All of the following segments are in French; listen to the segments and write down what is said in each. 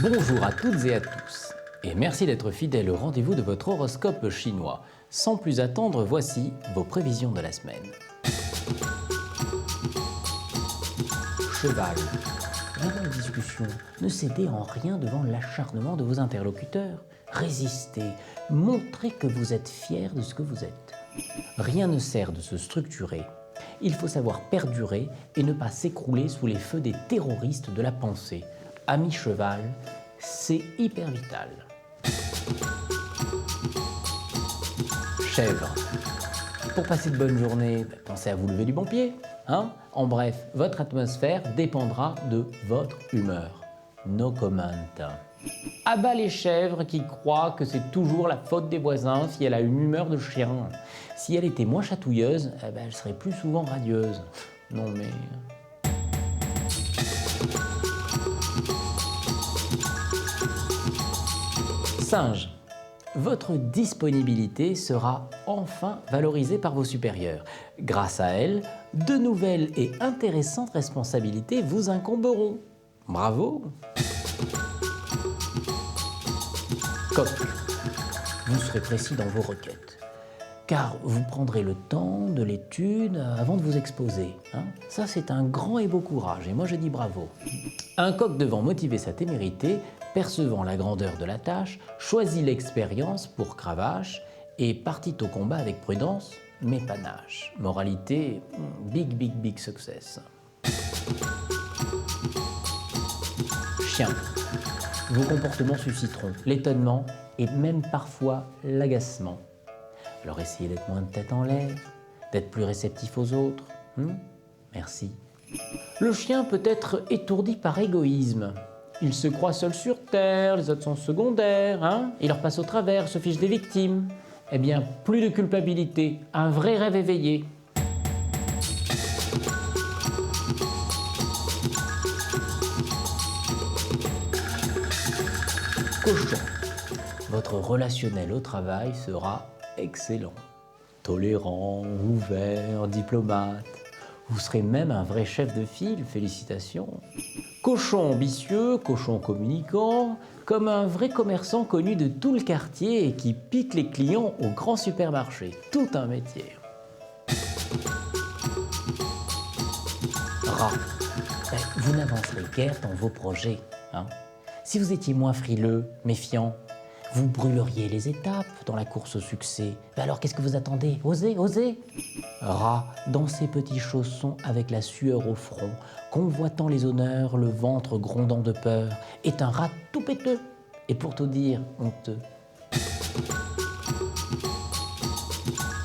Bonjour à toutes et à tous, et merci d'être fidèles au rendez-vous de votre horoscope chinois. Sans plus attendre, voici vos prévisions de la semaine. Cheval, dans la discussion, ne cédez en rien devant l'acharnement de vos interlocuteurs. Résistez, montrez que vous êtes fier de ce que vous êtes. Rien ne sert de se structurer. Il faut savoir perdurer et ne pas s'écrouler sous les feux des terroristes de la pensée. Ami cheval, c'est hyper vital. Chèvre, pour passer de bonnes journées, pensez à vous lever du bon pied. En bref, votre atmosphère dépendra de votre humeur. No comment. À bas les chèvres qui croient que c'est toujours la faute des voisins si elle a une humeur de chien. Si elle était moins chatouilleuse, elle serait plus souvent radieuse. Non mais... Singe, votre disponibilité sera enfin valorisée par vos supérieurs. Grâce à elle, de nouvelles et intéressantes responsabilités vous incomberont. Bravo! Coq, vous serez précis dans vos requêtes, car vous prendrez le temps de l'étude avant de vous exposer. Ça, c'est un grand et beau courage, et moi je dis bravo. Un coq devant motiver sa témérité, percevant la grandeur de la tâche, choisit l'expérience pour cravache et partit au combat avec prudence, mais panache. Moralité, big success. Chien, vos comportements susciteront l'étonnement et même parfois l'agacement. Alors essayez d'être moins de tête en l'air, d'être plus réceptif aux autres. Merci. Le chien peut être étourdi par égoïsme. Il se croit seul sur terre, les autres sont secondaires, il leur passe au travers, se fiche des victimes. Eh bien, plus de culpabilité, un vrai rêve éveillé. Cochon, votre relationnel au travail sera excellent. Tolérant, ouvert, diplomate. Vous serez même un vrai chef de file, félicitations. Cochon ambitieux, cochon communicant, comme un vrai commerçant connu de tout le quartier et qui pique les clients au grand supermarché. Tout un métier. Rat, vous n'avancerez guère dans vos projets. Si vous étiez moins frileux, méfiant, vous brûleriez les étapes dans la course au succès. Alors qu'est-ce que vous attendez? Osez, osez! Rat, dans ses petits chaussons avec la sueur au front, convoitant les honneurs, le ventre grondant de peur, est un rat tout péteux, et pour tout dire, honteux.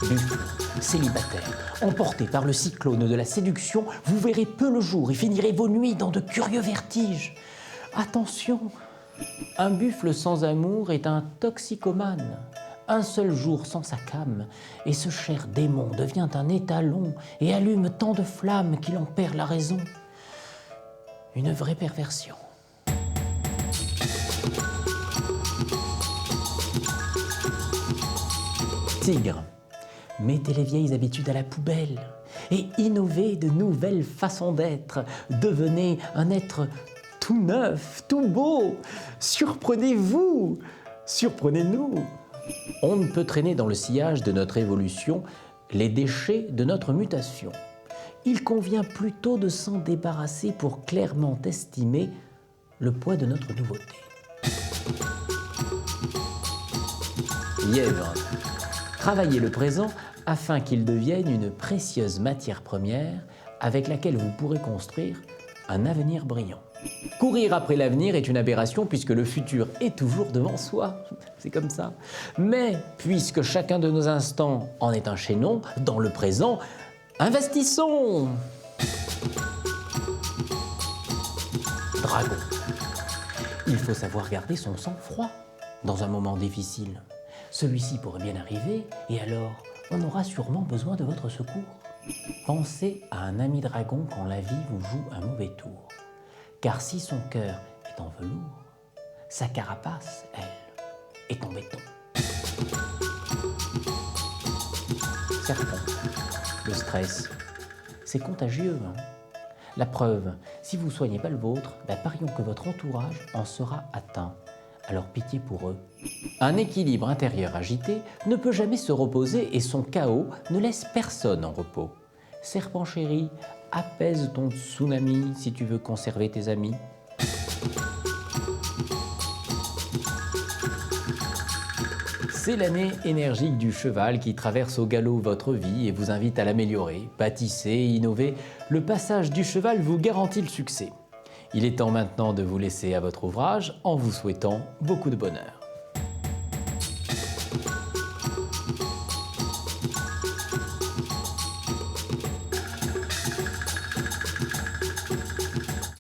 Buffle, célibataire, emporté par le cyclone de la séduction, vous verrez peu le jour et finirez vos nuits dans de curieux vertiges. Attention! Un buffle sans amour est un toxicomane. Un seul jour sans sa came, et ce cher démon devient un étalon et allume tant de flammes qu'il en perd la raison. Une vraie perversion. Tigre, mettez les vieilles habitudes à la poubelle et innovez de nouvelles façons d'être. Devenez un être tout neuf, tout beau. Surprenez-vous, surprenez-nous. On ne peut traîner dans le sillage de notre évolution les déchets de notre mutation. Il convient plutôt de s'en débarrasser pour clairement estimer le poids de notre nouveauté. Lièvre, travaillez le présent afin qu'il devienne une précieuse matière première avec laquelle vous pourrez construire un avenir brillant. Courir après l'avenir est une aberration puisque le futur est toujours devant soi. C'est comme ça. Mais puisque chacun de nos instants en est un chaînon, dans le présent, investissons! Dragon. Il faut savoir garder son sang-froid dans un moment difficile. Celui-ci pourrait bien arriver et alors on aura sûrement besoin de votre secours. Pensez à un ami dragon quand la vie vous joue un mauvais tour. Car si son cœur est en velours, sa carapace, elle, est en béton. Serpent, le stress, c'est contagieux. La preuve, Si vous ne soignez pas le vôtre, parions que votre entourage en sera atteint. Alors pitié pour eux. Un équilibre intérieur agité ne peut jamais se reposer et son chaos ne laisse personne en repos. Serpent chéri, apaise ton tsunami si tu veux conserver tes amis. C'est l'année énergique du cheval qui traverse au galop votre vie et vous invite à l'améliorer. Bâtissez, innovez, le passage du cheval vous garantit le succès. Il est temps maintenant de vous laisser à votre ouvrage en vous souhaitant beaucoup de bonheur.